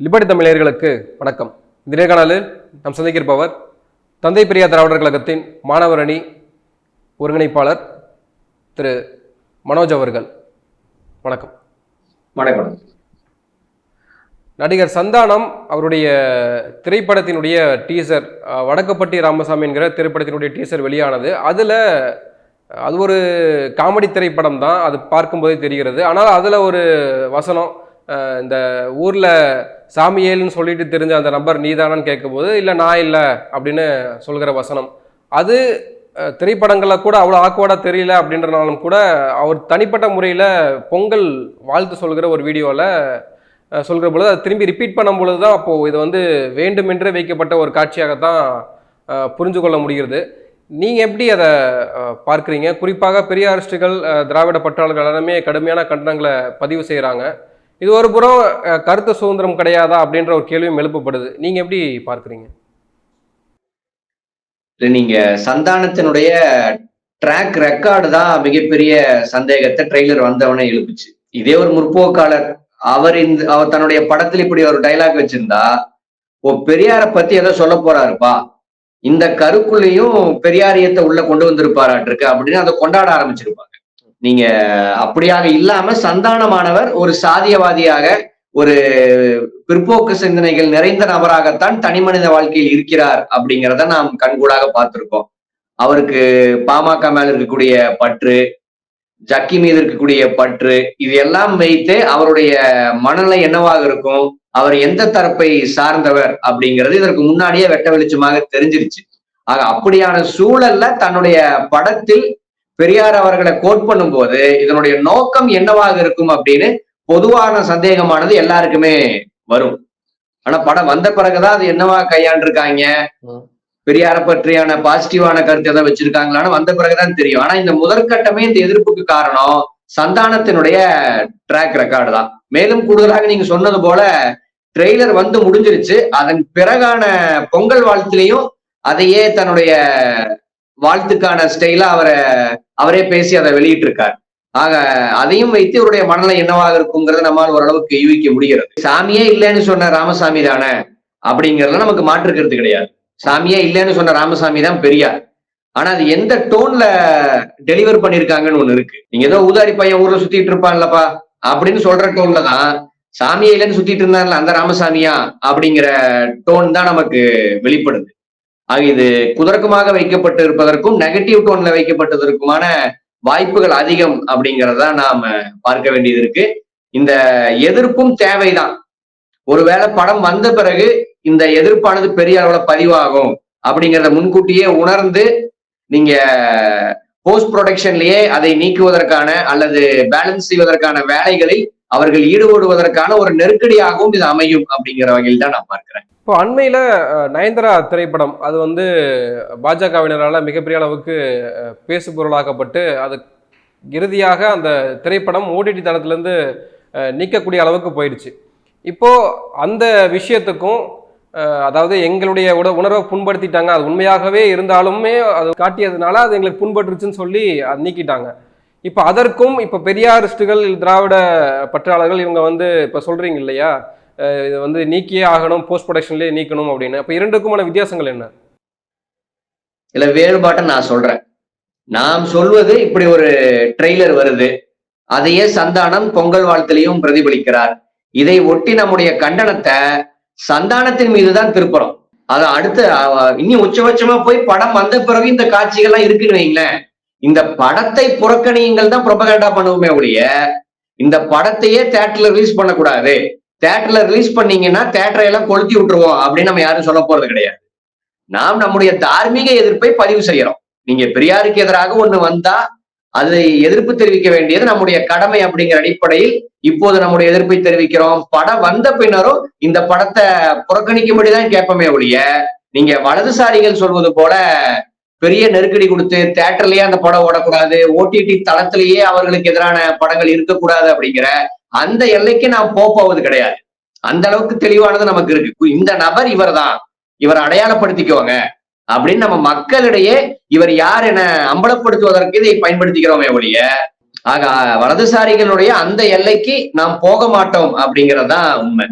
Liberty தமிழர்களுக்கு வணக்கம். இந்த நேர்காணலில் நாம் சந்திக்கிருப்பவர் தந்தை பெரியார் திராவிடர் கழகத்தின் மாணவர் அணி ஒருங்கிணைப்பாளர் திரு மனோஜ் அவர்கள். வணக்கம். வணக்கம். நடிகர் சந்தானம் அவருடைய திரைப்படத்தினுடைய டீசர், வடக்கப்பட்டி ராமசாமி என்கிற திரைப்படத்தினுடைய டீசர் வெளியானது. அது ஒரு காமெடி திரைப்படம் தான், அது பார்க்கும்போதே தெரிகிறது. ஆனால் அதில் ஒரு வசனம், இந்த ஊரில் சாமியேல்னு சொல்லிட்டு தெரிஞ்ச அந்த நபர் நீதானு கேட்கும்போது இல்லை நான் இல்லை அப்படின்னு சொல்கிற வசனம், அது திரைப்படங்களில் கூட அவ்வளோ ஆக்வர்டாக தெரியல அப்படின்றனாலும் கூட அவர் தனிப்பட்ட முறையில் பொங்கல் வாழ்த்து சொல்கிற ஒரு வீடியோவில் சொல்கிற பொழுது அதை திரும்பி ரிப்பீட் பண்ணும் பொழுது தான் அப்போது இது வேண்டுமென்றே வைக்கப்பட்ட ஒரு காட்சியாகத்தான் புரிஞ்சு கொள்ள முடிகிறது. நீங்கள் எப்படி அதை பார்க்குறீங்க? குறிப்பாக பெரியாரிஸ்டுகள், திராவிட பற்றாளர்கள் எல்லாருமே கடுமையான கண்டனங்களை பதிவு செய்கிறாங்க. இது ஒரு புறம் கருத்து சுதந்திரம் கிடையாதா அப்படின்ற ஒரு கேள்வியும் எழுப்பப்படுது. நீங்கள் எப்படி பார்க்குறீங்க? நீங்க சந்தானத்தினுடைய ட்ராக் ரெக்கார்டு தான் மிகப்பெரிய சந்தேகத்தை ட்ரெய்லர் வந்தவனே எழுப்புச்சு. இதே ஒரு முற்போக்காளர் அவர் தன்னுடைய படத்தில் இப்படி ஒரு டைலாக் வச்சிருந்தா, பெரியார பத்தி ஏதோ சொல்ல போறாருப்பா, இந்த கருக்குள்ளையும் பெரியாரியத்தை உள்ள கொண்டு வந்திருப்பாராட்டிருக்கு அப்படின்னு அதை கொண்டாட ஆரம்பிச்சிருப்பாங்க. நீங்க அப்படியாக இல்லாம சந்தானமானவர் ஒரு சாதியவாதியாக, ஒரு பிற்போக்கு சிந்தனைகள் நிறைந்த நபராகத்தான் தனி மனித வாழ்க்கையில் இருக்கிறார் அப்படிங்கிறத நாம் கண்கூடாக பார்த்திருக்கோம். அவருக்கு பாமக மேல இருக்கக்கூடிய பற்று, ஜக்கி மீது இருக்கக்கூடிய பற்று, இது எல்லாம் வைத்து அவருடைய மனநிலை என்னவாக இருக்கும், அவர் எந்த தரப்பை சார்ந்தவர் அப்படிங்கிறது இதற்கு முன்னாடியே வெட்ட வெளிச்சமாக தெரிஞ்சிருச்சு. ஆக அப்படியான சூழல்ல தன்னுடைய படத்தில் பெரியார் அவர்களை கோட் பண்ணும் போது இதனுடைய நோக்கம் என்னவாக இருக்கும் அப்படின்னு பொதுவான சந்தேகமானது எல்லாருக்குமே வரும். ஆனா படம் வந்த பிறகுதான் அது என்னவா கையாண்டிருக்காங்க, பெரியாரை பற்றியான பாசிட்டிவான கருத்து எதாவது வச்சிருக்காங்களான்னு வந்த பிறகுதான் தெரியும். ஆனா இந்த முதற்கட்டமே இந்த எதிர்ப்புக்கு காரணம் சந்தானத்தினுடைய ட்ராக் ரெக்கார்டு தான். மேலும் கூடுதலாக நீங்க சொன்னது போல ட்ரெய்லர் வந்து முடிஞ்சிருச்சு. அதன் பிறகான பொங்கல் வாழ்த்திலையும் அதையே தன்னுடைய வாழ்த்துக்கான ஸ்டைலா அவரே பேசி அதை வெளியிட்டு இருக்கார். ஆக அதையும் வைத்து இவருடைய மனநிலை என்னவாக இருக்குங்கிறத நம்மால் ஓரளவுக்கு யூகிக்க முடிகிறது. சாமியே இல்லைன்னு சொன்ன ராமசாமி தானே அப்படிங்கறதுல நமக்கு மாற்றுக்கிறது கிடையாது. சாமியே இல்லைன்னு சொன்ன ராமசாமி தான் பெரியார். ஆனா அது எந்த டோன்ல டெலிவர் பண்ணிருக்காங்கன்னு ஒண்ணு இருக்கு. நீங்க ஏதோ ஊதாரி பையன் ஊர்ல சுத்திட்டு இருப்பான்லப்பா அப்படின்னு சொல்ற டோன்ல தான் சாமியே இல்லைன்னு சுத்திட்டு இருந்தார்ல அந்த ராமசாமியா அப்படிங்கிற டோன் தான் நமக்கு வெளிப்படுது. ஆக இது குதர்க்கமாக வைக்கப்பட்டு இருப்பதற்கும் நெகட்டிவ் டோன்ல வைக்கப்பட்டதற்குமான வாய்ப்புகள் அதிகம் அப்படிங்கிறதா நாம பார்க்க வேண்டியது இருக்கு. இந்த எதிர்ப்பும் தேவைதான். ஒருவேளை படம் வந்த பிறகு இந்த எதிர்ப்பானது பெரிய அளவுல பதிவாகும் அப்படிங்கிறத முன்கூட்டியே உணர்ந்து நீங்க போஸ்ட் ப்ரொடக்ஷன்லயே அதை நீக்குவதற்கான அல்லது பேலன்ஸ் செய்வதற்கான வேலைகளில் அவர்கள் ஈடுபடுவதற்கான ஒரு நெருக்கடியாகவும் இது அமையும் அப்படிங்கிற வகையில் தான் நான் பார்க்கிறேன். இப்போ அண்மையில் நயன்தாரா திரைப்படம் அது பாஜகவினரால் மிகப்பெரிய அளவுக்கு பேசு பொருளாக்கப்பட்டு அது இறுதியாக அந்த திரைப்படம் ஓடிடி தளத்திலேருந்து நீக்கக்கூடிய அளவுக்கு போயிடுச்சு. இப்போது அந்த விஷயத்துக்கும் அதாவது எங்களுடைய உணர்வை புண்படுத்திட்டாங்க, அது உண்மையாகவே இருந்தாலுமே அது காட்டியதுனால அது எங்களுக்கு புண்பட்டுருச்சுன்னு சொல்லி அது நீக்கிட்டாங்க. இப்போ அதற்கும் இப்போ பெரியாரிஸ்டுகள், திராவிட பற்றாளர்கள் இவங்க இப்போ சொல்கிறீங்க இல்லையா, இது நீக்கியே ஆகணும், போஸ்ட் ப்ரொடக்ஷன்லேயே நீக்கணும் அப்படின்னு. அப்போ இரண்டுக்குமான வித்தியாசங்கள் என்ன? இல்ல வேறுபாட்டை நான் சொல்றேன். நாம் சொல்வது இப்படி ஒரு ட்ரெய்லர் வருது, அதையே சந்தானம் பொங்கல் வாழ்த்திலையும் பிரதிபலிக்கிறார். இதை ஒட்டி நம்முடைய கண்டனத்தை சந்தானத்தின் மீதுதான் திருப்புறோம். அது அடுத்து இன்னும் உச்சபட்சமா போய் படம் வந்த பிறகு இந்த காட்சிகள்லாம் இருக்குன்னு வைங்களேன், இந்த படத்தை புறக்கணியுங்கள் தான் ப்ரொபகண்டா பண்ணுவோமே ஒழிய இந்த படத்தையே தியேட்டர்ல ரிலீஸ் பண்ணக்கூடாது, தியேட்டர்ல ரிலீஸ் பண்ணீங்கன்னா தியேட்டரை எல்லாம் கொளுத்தி விட்டுருவோம் அப்படின்னு நம்ம யாரும் சொல்ல போறது கிடையாது. நாம் நம்முடைய தார்மீக எதிர்ப்பை பதிவு செய்யறோம். நீங்க பெரியாருக்கு எதிராக ஒண்ணு வந்தா அதை எதிர்ப்பு தெரிவிக்க வேண்டியது நம்முடைய கடமை அப்படிங்கிற அடிப்படையில் இப்போது நம்முடைய எதிர்ப்பை தெரிவிக்கிறோம். படம் வந்த பின்னரும் இந்த படத்தை புறக்கணிக்கும்படிதான் கேட்போமே ஒழிய நீங்க வலதுசாரிகள் சொல்வது போல பெரிய நெருக்கடி கொடுத்து தியேட்டர்லயே அந்த படம் ஓடக்கூடாது, ஓடிடி தளத்திலேயே அவர்களுக்கு எதிரான படங்கள் இருக்கக்கூடாது அப்படிங்கிற அந்த எல்லைக்கு நாம் போவது கிடையாது. அந்த அளவுக்கு தெளிவானது நமக்கு இருக்கு. இந்த நபர் இவர் தான், இவரை அடையாளப்படுத்திக்குவாங்க அப்படின்னு நம்ம மக்களிடையே இவர் யார் என அம்பலப்படுத்துவதற்கு இதை பயன்படுத்திக்கிறோமே ஒழிய ஆக வலதுசாரிகளுடைய அந்த எல்லைக்கு நாம் போக மாட்டோம் அப்படிங்கறதுதான் உண்மை.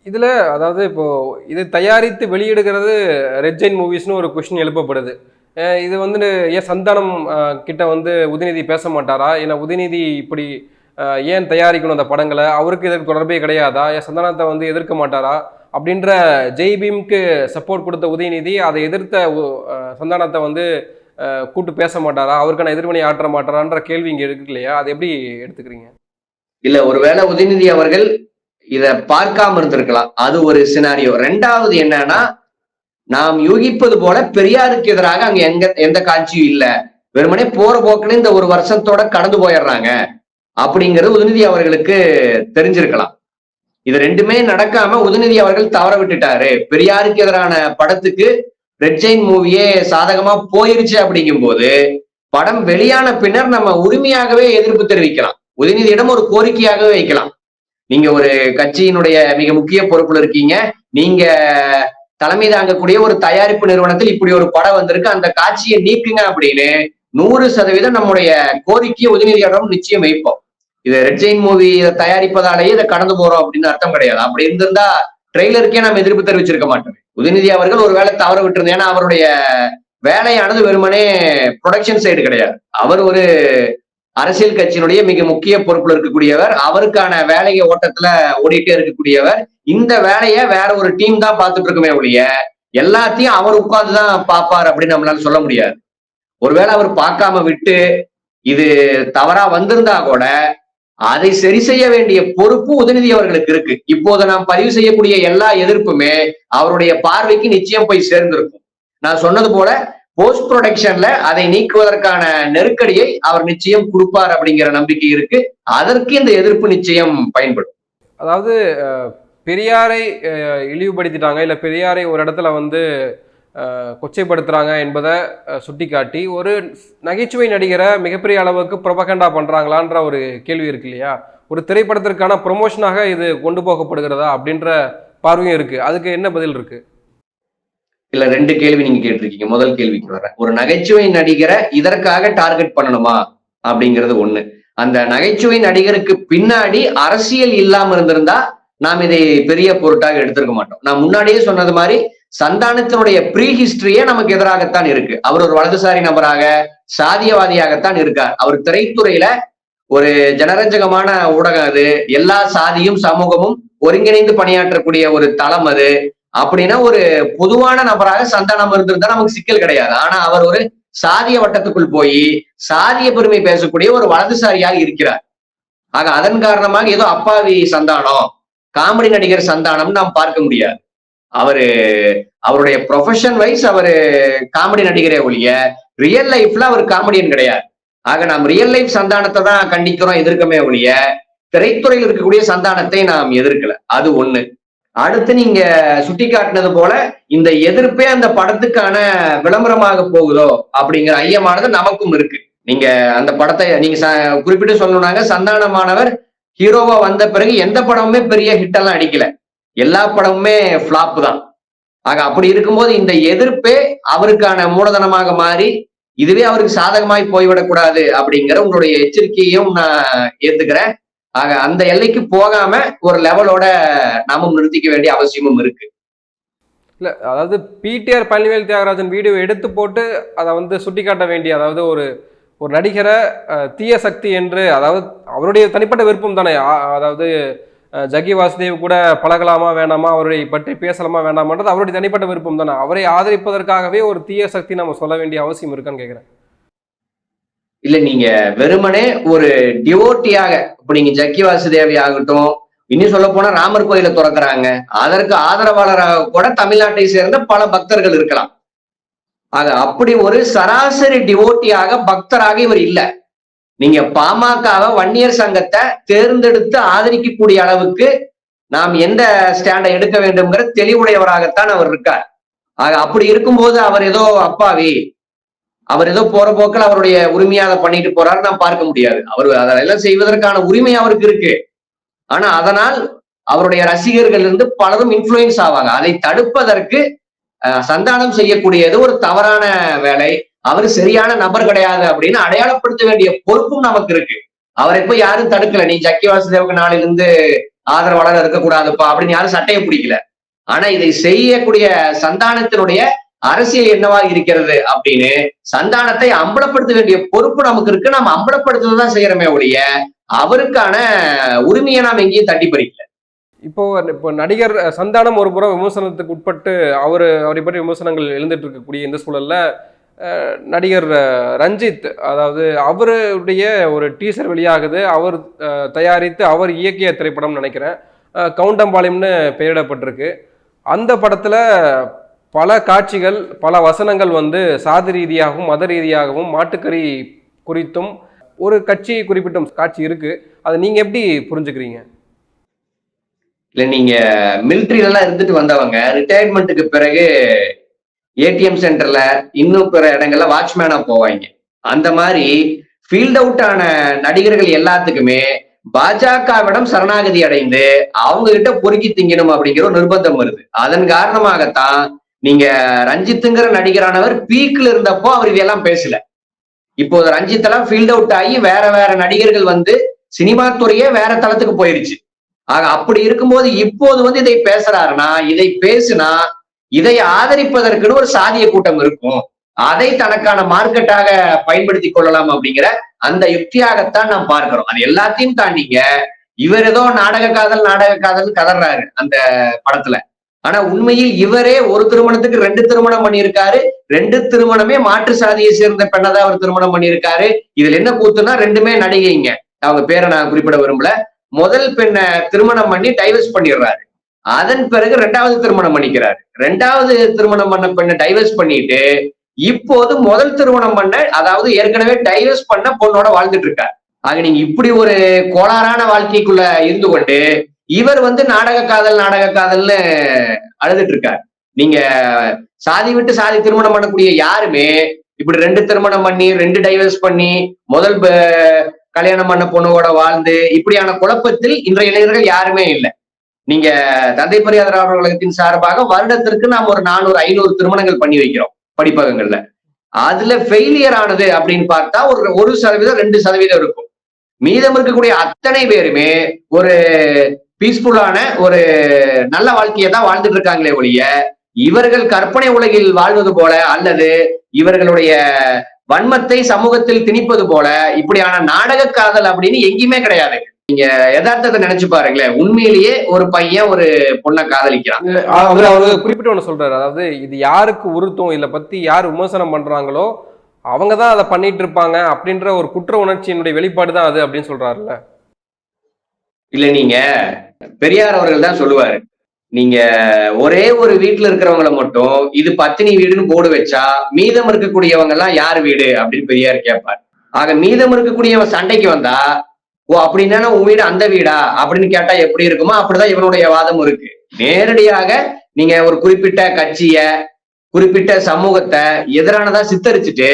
இதுல அதாவது இப்போ இது தயாரித்து வெளியிடுகிறது ரெட் ஜெயின் மூவிஸ்னு ஒரு கொஸ்டின் எழுப்பப்படுது. இது வந்து ஏன் சந்தானம் கிட்ட வந்து உதயநிதி பேச மாட்டாரா? ஏன்னா உதயநிதி இப்படி ஏன் தயாரிக்கணும் அந்த படங்களை, அவருக்கு இதற்கு தொடர்பே கிடையாதா? ஏன் சந்தானத்தை வந்து எதிர்க்க மாட்டாரா? அப்படின்ற ஜெய் பீம்க்கு சப்போர்ட் கொடுத்த உதயநிதி அதை எதிர்த்த சந்தானத்தை வந்து கூட்டு பேச மாட்டாரா? அவருக்கான எதிர்வினை ஆற்ற மாட்டாரான்ற கேள்வி இங்க இருக்கு இல்லையா? அதை எப்படி எடுத்துக்கிறீங்க? இல்ல, ஒருவேளை உதயநிதி அவர்கள் இத பார்க்காம இருந்திருக்கலாம், அது ஒரு சினாரியோ. ரெண்டாவது என்னன்னா, நாம் யூகிப்பது போல பெரியாருக்கு எதிராக அங்க எந்த காட்சியும் இல்ல, வெறுமனே போற போக்குல இந்த ஒரு வருஷத்தோட கடந்து போயிடுறாங்க அப்படிங்கிறது உதயநிதி அவர்களுக்கு தெரிஞ்சிருக்கலாம். இது ரெண்டுமே நடக்காம உதயநிதி அவர்கள் தவற விட்டுட்டாரு. பெரியாருக்கு எதிரான படத்துக்கு ரெட் ஜெயின் மூவியே சாதகமா போயிருச்சு அப்படிங்கும் போது படம் வெளியான பின்னர் நம்ம உரிமையாகவே எதிர்ப்பு தெரிவிக்கலாம், உதயநிதியிடம் ஒரு கோரிக்கையாகவே வைக்கலாம். நீங்க ஒரு கட்சியினுடைய மிக முக்கிய பொறுப்புல இருக்கீங்க, நீங்க தலைமை தாங்கக்கூடிய ஒரு தயாரிப்பு நிறுவனத்தில் இப்படி ஒரு படம் வந்திருக்கு, அந்த காட்சியை நீக்குங்க அப்படின்னு 100% நம்முடைய கோரிக்கையை உதயநிதியிடம் நிச்சயம் வைப்போம். இது ரெட் ஜெயின் மூவி தயாரிப்பதாலேயே இதை கடந்து போறோம் அப்படின்னு அர்த்தம் கிடையாது. அப்படி இருந்திருந்தா ட்ரெய்லருக்கே நம்ம எதிர்ப்பு தெரிவிச்சிருக்க மாட்டோம். உதயநிதி அவர்கள் ஒரு வேலை தவற விட்டுருந்தேன், ஏன்னா அவருடைய வேலையானது வெறுமனே ப்ரொடக்ஷன் சைடு கிடையாது. அவர் ஒரு அரசியல் கட்சியினுடைய மிக முக்கிய பொறுப்புல இருக்கக்கூடியவர், அவருக்கான வேலையை ஓட்டத்துல ஓடிட்டே இருக்கக்கூடியவர். இந்த வேலையை வேற ஒரு டீம் தான் பார்த்துட்டு இருக்குமே ஒழிய எல்லாத்தையும் அவர் உட்கார்ந்துதான் பார்ப்பார் அப்படின்னு நம்மளால சொல்ல முடியாது. ஒருவேளை அவர் பார்க்காம விட்டு இது தவறா வந்திருந்தா கூட அதை சரி செய்ய வேண்டிய பொறுப்பு உதயநிதி அவர்களுக்கு இருக்கு. இப்போது நாம் பதிவு செய்யக்கூடிய எல்லா எதிர்ப்புமே அவருடைய பார்வைக்கு நிச்சயம் போய் சேர்ந்திருக்கும். நான் சொன்னது போல போஸ்ட் ப்ரொடக்ஷன்ல அதை நீக்குவதற்கான நெருக்கடியை அவர் நிச்சயம் கொடுப்பார் அப்படிங்கிற நம்பிக்கை இருக்கு. அதற்கு இந்த எதிர்ப்பு நிச்சயம் பயன்படும். அதாவது பெரியாரை இழிவுபடுத்திட்டாங்க, இல்ல பெரியாரை ஒரு இடத்துல வந்து கொச்சைப்படுத்துறாங்க என்பதை சுட்டிக்காட்டி ஒரு நகைச்சுவை நடிகரை மிகப்பெரிய அளவுக்கு ப்ரொபகண்டா பண்றாங்களான்ற ஒரு கேள்வி இருக்கு இல்லையா? ஒரு திரைப்படத்திற்கான ப்ரொமோஷனாக இது கொண்டு போகப்படுகிறதா அப்படின்ற பார்வையும் இருக்கு. அதுக்கு என்ன பதில் இருக்கு? இல்ல, 2 கேள்வி நீங்க கேட்டிருக்கீங்க. முதல் கேள்விக்கு வரேன். ஒரு நகைச்சுவை நடிகரை இதற்காக டார்கெட் பண்ணணுமா அப்படிங்கிறது ஒண்ணு. அந்த நகைச்சுவை நடிகருக்கு பின்னாடி அரசியல் இல்லாம இருந்திருந்தா நாம் இதை பெரிய பொருட்டாக எடுத்திருக்க மாட்டோம். நான் முன்னாடியே சொன்னது மாதிரி சந்தானத்தினுடைய ப்ரீ ஹிஸ்டரியே நமக்கு எதிராகத்தான் இருக்கு. அவர் ஒரு வலதுசாரி நபராக, சாதியவாதியாகத்தான் இருக்கார். அவர் திரைத்துறையில ஒரு ஜனரஞ்சகமான ஊடகம் அது, எல்லா சாதியும் சமூகமும் ஒருங்கிணைந்து பணியாற்றக்கூடிய ஒரு தளம் அது. அப்படின்னா ஒரு பொதுவான நபராக சந்தானம் இருந்திருந்தா நமக்கு சிக்கல் கிடையாது. ஆனா அவர் ஒரு சாதிய வட்டத்துக்குள் போய் சாதிய பெருமை பேசக்கூடிய ஒரு வலதுசாரியாக இருக்கிறார். ஆக அதன் காரணமாக ஏதோ அப்பாவி சந்தானம், காமெடி நடிகர் சந்தானம் நாம் பார்க்க முடியாது. அவருடைய ப்ரொஃபஷன் வைஸ் அவரு காமெடி நடிகரே ஒழிய ரியல் லைஃப்ல அவர் காமெடியன் கிடையாது. ஆக நாம் ரியல் லைஃப் சந்தானத்தை தான் கண்டிக்கிறோம், எதிர்க்கமே ஒழிய திரைத்துறையில் இருக்கக்கூடிய சந்தானத்தை நாம் எதிர்க்கல. அது ஒண்ணு. அடுத்து நீங்க சுட்டி காட்டினது போல இந்த எதிர்ப்பே அந்த படத்துக்கான விளம்பரமாக போகுதோ அப்படிங்கிற ஐயமானது நமக்கும் இருக்கு. நீங்க அந்த படத்தை நீங்க குறிப்பிட்டு சொல்லணும்னாங்க, சந்தானமானவர் ஹீரோவா வந்த பிறகு எந்த படமுமே பெரிய ஹிட் எல்லாம் அடிக்கல, எல்லா படமுமே பிளாப் தான். ஆக அப்படி இருக்கும்போது இந்த எதிர்ப்பே அவருக்கான மூலதனமாக மாறி இதுவே அவருக்கு சாதகமாய் போய்விடக்கூடாது அப்படிங்கிற உங்களுடைய எச்சரிக்கையும் நான் ஏத்துக்கிறேன். ஆக அந்த எல்லைக்கு போகாம ஒரு லெவலோட நாமும் நிறுத்திக்க வேண்டிய அவசியமும் இருக்கு. இல்ல, அதாவது பிடிஆர் பழனிவேல் தியாகராஜன் வீடியோ எடுத்து போட்டு அதை வந்து சுட்டி காட்ட வேண்டிய, அதாவது ஒரு ஒரு நடிகரை தீய சக்தி என்று, அதாவது அவருடைய தனிப்பட்ட விருப்பம் தானே, அதாவது ஜக்கி வாசுதேவ் கூட பழகலாமா வேண்டாமா, அவருடைய பற்றி பேசலாமா வேண்டாமான்றது அவருடைய தனிப்பட்ட விருப்பம் தானே. அவரை ஆதரிப்பதற்காகவே ஒரு தீய சக்தி நம்ம சொல்ல வேண்டிய அவசியம் இருக்கான்னு கேட்கிறேன். இல்ல, நீங்க வெறுமனே ஒரு டிவோட்டியாக, இப்ப நீங்க ஜக்கி வாசுதேவி ஆகட்டும், இன்னும் சொல்ல போனா ராமர் கோயிலை திறக்கிறாங்க, அதற்கு ஆதரவாளராக கூட தமிழ்நாட்டை சேர்ந்த பல பக்தர்கள் இருக்கலாம். ஆக அப்படி ஒரு சராசரி டிவோட்டியாக பக்தராக இவர் இல்ல. நீங்க பாமகவை, வன்னியர் சங்கத்தை தேர்ந்தெடுத்து ஆதரிக்கக்கூடிய அளவுக்கு நாம் எந்த ஸ்டாண்டை எடுக்க வேண்டும்ங்கிற தெளிவுடையவராகத்தான் அவர் இருக்கார். ஆக அப்படி இருக்கும்போது அவர் ஏதோ அப்பாவி, அவர் ஏதோ போற போக்கில் அவருடைய உரிமையை அதை பண்ணிட்டு போறாரு நாம் பார்க்க முடியாது. அவர் அதெல்லாம் செய்வதற்கான உரிமை அவருக்கு இருக்கு. ஆனா அதனால் அவருடைய ரசிகர்கள் இருந்து பலரும் இன்ஃப்ளூயன்ஸ் ஆவாங்க. அதை தடுப்பதற்கு சந்தானம் செய்யக்கூடியது ஒரு தவறான வேலை. அவர் சரியான நபர் கிடையாது அப்படின்னு அடையாளப்படுத்த வேண்டிய பொறுப்பும் நமக்கு இருக்கு. அவரை போய் யாரும் தடுக்கல, நீ ஜக்கி வாசுதேவுக்கு நாளிலிருந்து ஆதரவாளர் இருக்கக்கூடாதுப்பா அப்படின்னு யாரும் சட்டையை பிடிக்கல. ஆனா இதை செய்யக்கூடிய சந்தானத்தினுடைய அரசியல் என்னவா இருக்கிறது அப்படின்னு சந்தானத்தை அம்பலப்படுத்த வேண்டிய பொறுப்பு நமக்கு இருக்கு. நம்ம அம்பலப்படுத்துறதுதான் செய்யறோமே ஒழிய அவருக்கான உரிமையை நாம் எங்கேயும் தட்டி பறிக்கல. இப்போ நடிகர் சந்தானம் ஒரு புறம் விமர்சனத்துக்கு உட்பட்டு அவரை பற்றி விமர்சனங்கள் எழுந்துட்டு இருக்கக்கூடிய இந்த சூழல்ல நடிகர் ரஞ்சித், அதாவது அவருடைய ஒரு டீசர் வெளியாகுது. அவர் தயாரித்து அவர் இயக்கிய திரைப்படம் நினைக்கிறேன், கவுண்டம்பாளையம்னு பெயரிடப்பட்டிருக்கு. அந்த படத்துல பல காட்சிகள், பல வசனங்கள் வந்து சாதி ரீதியாகவும் மத ரீதியாகவும் மாட்டுக்கறி குறித்தும் ஒரு கட்சி குறிப்பிட்டும் காட்சி இருக்கு. அதை நீங்க எப்படி புரிஞ்சுக்கிறீங்க? இல்ல, நீங்க மிலிட்ரியில எல்லாம் இருந்துட்டு வந்தவங்க ரிட்டையர்மெண்ட்டுக்கு பிறகு ஏடிஎம் சென்டர்ல இன்னும் பிற இடங்கள்ல வாட்ச்மேனா போவாங்க. அந்த மாதிரி ஃபீல்ட் அவுட் ஆன நடிகர்கள் எல்லாத்துக்குமே பாஜகவிடம் சரணாகதி அடைந்து அவங்க கிட்ட பொறுக்கி திங்கணும் அப்படிங்கிற ஒரு நிர்பந்தம் வருது. அதன் காரணமாகத்தான் நீங்க ரஞ்சித்துங்கிற நடிகரானவர் பீக்ல இருந்தப்போ அவர் இதெல்லாம் பேசல. இப்போது ரஞ்சித் எல்லாம் ஃபீல்ட் அவுட் ஆகி வேற வேற நடிகர்கள் வந்து சினிமா துறையே வேற தளத்துக்கு போயிருச்சு. ஆக அப்படி இருக்கும்போது இப்போது வந்து இதை பேசுறாருன்னா, இதை பேசுனா இதை ஆதரிப்பதற்குன்னு ஒரு சாதிய கூட்டம் இருக்கும், அதை தனக்கான மார்க்கெட்டாக பயன்படுத்தி கொள்ளலாம் அப்படிங்கிற அந்த யுக்தியாகத்தான் நாம் பார்க்கிறோம். அது எல்லாத்தையும் தாண்டிங்க இவர் ஏதோ நாடக காதல் கதறாரு அந்த படத்துல. ஆனா உண்மையில் இவரே ஒரு திருமணத்துக்கு 2 திருமணம் பண்ணியிருக்காரு. 2 திருமணமே மாற்று சாதியை சேர்ந்த பெண்ணதான் அவர் திருமணம் பண்ணியிருக்காரு. இதுல என்ன கூத்துனா 2மே நடிகைங்க. அவங்க பேரை நான் குறிப்பிட விரும்பல. முதல் பெண்ணை திருமணம் பண்ணி டைவர்ஸ் பண்ணிடுறாரு. அதன் பிறகு 2வது திருமணம் பண்ணிக்கிறாரு. 2வது திருமணம் பண்ண பெண்ணை டைவர்ஸ் பண்ணிட்டு இப்போது முதல் திருமணம் பண்ண, அதாவது ஏற்கனவே டைவர்ஸ் பண்ண பொண்ணோட வாழ்ந்துட்டு இருக்காரு. ஆக நீங்க இப்படி ஒரு கோளாறான வாழ்க்கைக்குள்ள இருந்து கொண்டு இவர் வந்து நாடக காதல்னு அழுதுட்டு இருக்காரு. நீங்க சாதி விட்டு சாதி திருமணம் பண்ணக்கூடிய யாருமே இப்படி 2 திருமணம் பண்ணி 2 டைவர்ஸ் பண்ணி முதல் கல்யாணம் பண்ண பொண்ணோட வாழ்ந்து இப்படியான குழப்பத்தில் இன்றைய இளைஞர்கள் யாருமே இல்லை. நீங்க தந்தை பெரியார் அவர்களுக்கு சார்பாக வருடத்திற்கு நாம் ஒரு 400-500 திருமணங்கள் பண்ணி வைக்கிறோம் படிப்பகங்கள்ல. அதுல ஃபெயிலியர் ஆனது அப்படின்னு பார்த்தா ஒரு 1% 2% இருக்கும். மீதம் இருக்கக்கூடிய அத்தனை பேருமே ஒரு பீஸ்ஃபுல்லான ஒரு நல்ல வாழ்க்கையை தான் வாழ்ந்துட்டு இருக்காங்களே ஒழிய இவர்கள் கற்பனை உலகில் வாழ்வது போல அல்லது இவர்களுடைய வன்மத்தை சமூகத்தில் திணிப்பது போல இப்படியான நாடக காதல் அப்படின்னு எங்கேயுமே கிடையாது. நீங்க யதார்த்தத்தை நினைச்சு பாருங்களேன். உண்மையிலேயே ஒரு பையன் ஒரு பொண்ணை காதலிக்கிறான். அவரு குறிப்பிட்ட ஒண்ணு சொல்றாரு, அதாவது இது யாருக்கு உறுத்தும், இதை பத்தி யார் விமர்சனம் பண்றாங்களோ அவங்கதான் அதை பண்ணிட்டு இருப்பாங்க அப்படின்ற ஒரு குற்ற உணர்ச்சியினுடைய வெளிப்பாடு தான் அது அப்படின்னு சொல்றாருல்ல. இல்ல, நீங்க பெரியார் அவர்கள் தான் சொல்லுவாரு, நீங்க ஒரே ஒரு வீட்டுல இருக்கிறவங்களை மட்டும் இது பத்தினி வீடுன்னு போர்டு வச்சா மீதம் இருக்கக்கூடியவங்க எல்லாம் யார் வீடு அப்படின்னு பெரியார் கேட்பார். ஆக மீதம் இருக்கக்கூடியவன் சண்டைக்கு வந்தா, ஓ அப்படின்னா உன் வீடு அந்த வீடா அப்படின்னு கேட்டா எப்படி இருக்குமோ அப்படிதான் இவனுடைய வாதம் இருக்கு. நேரடியாக நீங்க ஒரு குறிப்பிட்ட கட்சிய குறிப்பிட்ட சமூகத்தை எதிரானதா சித்தரிச்சுட்டு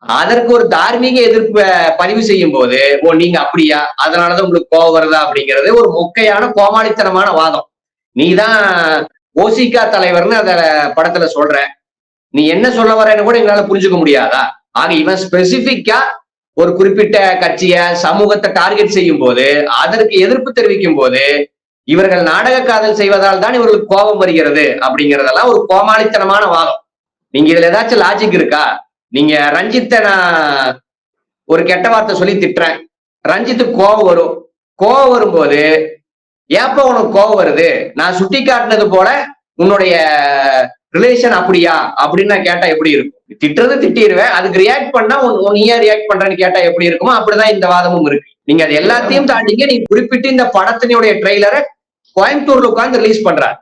அதற்கு ஒரு தார்மீக எதிர்ப்பை பதிவு செய்யும் போது, ஓ நீங்க அப்படியா, அதனாலதான் உங்களுக்கு கோபம் வருதா அப்படிங்கிறது ஒரு மொக்கையான கோமாளித்தனமான வாதம். நீதான் ஓசிகா தலைவர்னு அத படத்துல சொல்ற, நீ என்ன சொல்ல வரன்னு கூட எங்களால புரிஞ்சுக்க முடியாதா? ஆக இவன் ஸ்பெசிபிக்கா ஒரு குறிப்பிட்ட கட்சிய சமூகத்தை டார்கெட் செய்யும் போது அதற்கு எதிர்ப்பு தெரிவிக்கும் போது இவர்கள் நாடக காதல் செய்வதால் தான் இவர்களுக்கு கோபம் வருகிறது அப்படிங்கிறதெல்லாம் ஒரு கோமாளித்தனமான வாதம். நீங்க இதுல ஏதாச்சும் லாஜிக் இருக்கா? நீங்க ரஞ்சித்தை நான் ஒரு கெட்ட வார்த்தை சொல்லி திட்டுறேன், ரஞ்சித்துக்கு கோபம் வரும். கோபம் வரும்போது ஏப்ப உனக்கு கோபம் வருது, நான் சுட்டி காட்டினது போல உன்னுடைய ரிலேஷன் அப்படியா அப்படின்னு நான் கேட்டா எப்படி இருக்கும்? திட்டுறது திட்டிடுவேன், அதுக்கு ரியாக்ட் பண்ணா நீ ஏன் ரியாக்ட் பண்றேன்னு கேட்டா எப்படி இருக்குமோ அப்படிதான் இந்த வாதமும் இருக்கு. நீங்க அது எல்லாத்தையும் தாண்டிங்க நீங்க குறிப்பிட்டு இந்த படத்தினுடைய ட்ரெய்லரை கோயம்புத்தூர்ல உட்கார்ந்து ரிலீஸ் பண்றாரு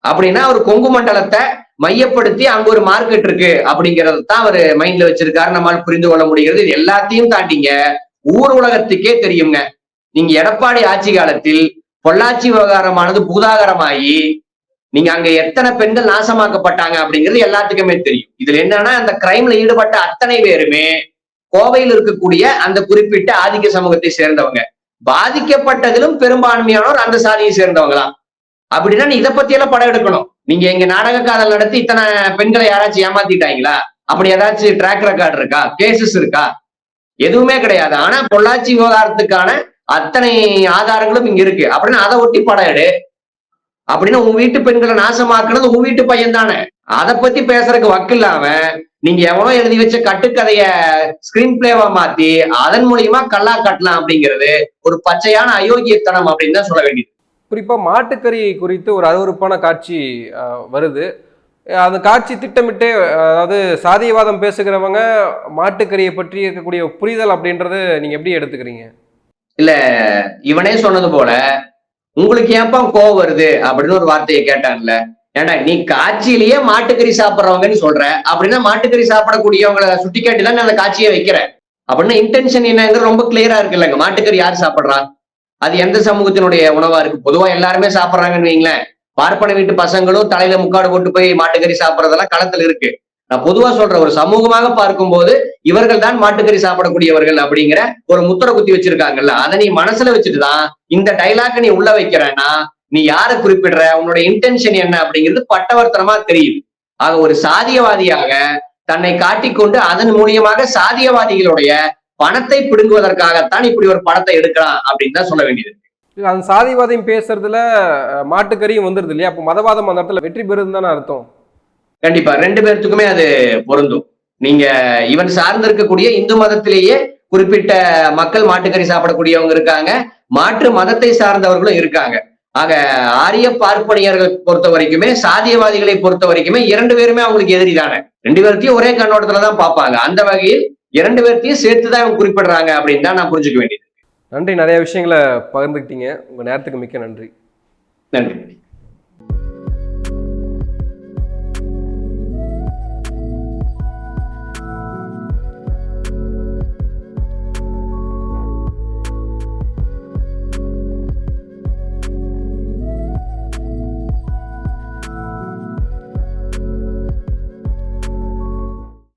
அப்படின்னா அவர் கொங்கு மண்டலத்தை மையப்படுத்தி அங்க ஒரு மார்க்கெட் இருக்கு அப்படிங்கறது தான் அவர் மைண்ட்ல வச்சிருக்காரு. நம்மால் புரிந்து கொள்ள முடிகிறது. இது எல்லாத்தையும் தாண்டிங்க ஊர் உலகத்துக்கே தெரியுங்க. நீங்க எடப்பாடி ஆட்சி காலத்தில் பொள்ளாச்சி விவகாரமானது பூதாகரமாயி நீங்க அங்க எத்தனை பெண்கள் நாசமாக்கப்பட்டாங்க அப்படிங்கிறது எல்லாத்துக்குமே தெரியும். இதுல என்னன்னா அந்த கிரைம்ல ஈடுபட்ட அத்தனை பேருமே கோவையில் இருக்கக்கூடிய அந்த குறிப்பிட்ட ஆதிக்க சமூகத்தை சேர்ந்தவங்க. பாதிக்கப்பட்டதிலும் பெரும்பான்மையானோர் அந்த சாதியை சேர்ந்தவங்க தான். அப்படின்னா நீ இதை பத்தி எல்லாம் படம் எடுக்கணும். நீங்க எங்க நாடக காதல் நடத்தி இத்தனை பெண்களை யாராச்சும் ஏமாத்திட்டாங்களா? அப்படி ஏதாச்சும் ட்ராக் ரெக்கார்டு இருக்கா? கேசஸ் இருக்கா? எதுவுமே கிடையாது. ஆனா பொள்ளாச்சி விவகாரத்துக்கான அத்தனை ஆதாரங்களும் இங்க இருக்கு அப்படின்னா அதை ஒட்டி படம் எடு. அப்படின்னா உன் வீட்டு பெண்களை நாசமாக்குனது உன் வீட்டு பையன் தானே. அதை பத்தி பேசுறதுக்கு வக்கு இல்லாம நீங்க எவனோ எழுதி வச்ச கட்டுக்கதைய ஸ்கிரீன் பிளேவா மாத்தி அதன் மூலியமா கல்லா கட்டலாம் அப்படிங்கிறது ஒரு பச்சையான அயோக்கியத்தனம் அப்படின்னு தான் சொல்ல வேண்டியது. குறிப்பா மாட்டுக்கறி குறித்து ஒரு அருவருப்பான காட்சி வருது. அந்த காட்சி திட்டமிட்டே, அதாவது சாதியவாதம் பேசுகிறவங்க மாட்டுக்கறியை பற்றி இருக்கக்கூடிய புரிதல் அப்படின்றது நீங்க எப்படி எடுத்துக்கிறீங்க? இல்ல, இவனே சொன்னது போல உங்களுக்கு ஏன்பா கோவம் வருது அப்படின்னு ஒரு வார்த்தையை கேட்டான்ல. ஏன்டா நீ காட்சியிலேயே மாட்டுக்கறி சாப்பிட்றவங்கன்னு சொல்ற, அப்படின்னா மாட்டுக்கறி சாப்பிடக்கூடியவங்களை சுட்டி காட்டிதான் அந்த காட்சியை வைக்கிற. அப்படின்னா இன்டென்ஷன் என்னங்கிறது ரொம்ப கிளியரா இருக்கு இல்லைங்க. மாட்டுக்கறி யார் சாப்பிட்றா? அது எந்த சமூகத்தினுடைய உணவா இருக்கு? பொதுவா எல்லாருமே சாப்பிட்றாங்கன்னு வைங்களேன். பார்ப்பன வீட்டு பசங்களும் தலையில முக்காடு போட்டு போய் மாட்டுக்கறி சாப்பிட்றதெல்லாம் களத்துல இருக்கு. நான் பொதுவா சொல்ற ஒரு சமூகமாக பார்க்கும்போது இவர்கள் தான் மாட்டுக்கறி சாப்பிடக்கூடியவர்கள் அப்படிங்கிற ஒரு முத்திரை குத்தி வச்சிருக்காங்கல்ல. அதை நீ மனசுல வச்சுட்டுதான் இந்த டைலாக் நீ உள்ள வைக்கிறேன்னா நீ யாரை குறிப்பிடுற, உன்னோட இன்டென்ஷன் என்ன அப்படிங்கிறது பட்டவர்த்தனமா தெரியுது. ஆக ஒரு சாதியவாதியாக தன்னை காட்டிக்கொண்டு அதன் மூலியமாக சாதியவாதிகளுடைய பணத்தை பிடுங்குவதற்காகத்தான் இப்படி ஒரு படத்தை எடுக்கலாம் அப்படின்னு தான் சொல்ல வேண்டியது. அந்த சாதிவாதம் பேசுறதுல மாட்டுக்கறியும் வந்துருது இல்லையா? அப்போ மதவாதம் அந்த இடத்துல வெற்றி பெறுதுன்னு தானே அர்த்தம்? கண்டிப்பா 2 பேர்த்துக்குமே அது பொருந்தும். நீங்க இவன் சார்ந்து இருக்கக்கூடிய இந்து மதத்திலேயே குறிப்பிட்ட மக்கள் மாட்டுக்கறி சாப்பிடக்கூடியவங்க இருக்காங்க, மாற்று மதத்தை சார்ந்தவர்களும் இருக்காங்க. ஆக ஆரிய பார்ப்பனியர்கள் பொறுத்த வரைக்குமே சாதியவாதிகளை பொறுத்த வரைக்குமே 2 பேருமே அவங்களுக்கு எதிரி தானே. 2 பேர்த்தையும் ஒரே கண்ணோட்டத்துலதான் பார்ப்பாங்க. அந்த வகையில் 2 பேர்த்தையும் சேர்த்துதான் இவங்க குறிப்பிடுறாங்க அப்படின்னு தான் நான் புரிஞ்சுக்க வேண்டியது. நன்றி, நிறைய விஷயங்களை பகிர்ந்துக்கிட்டீங்க. உங்க நேரத்துக்கு மிக்க நன்றி. நன்றி.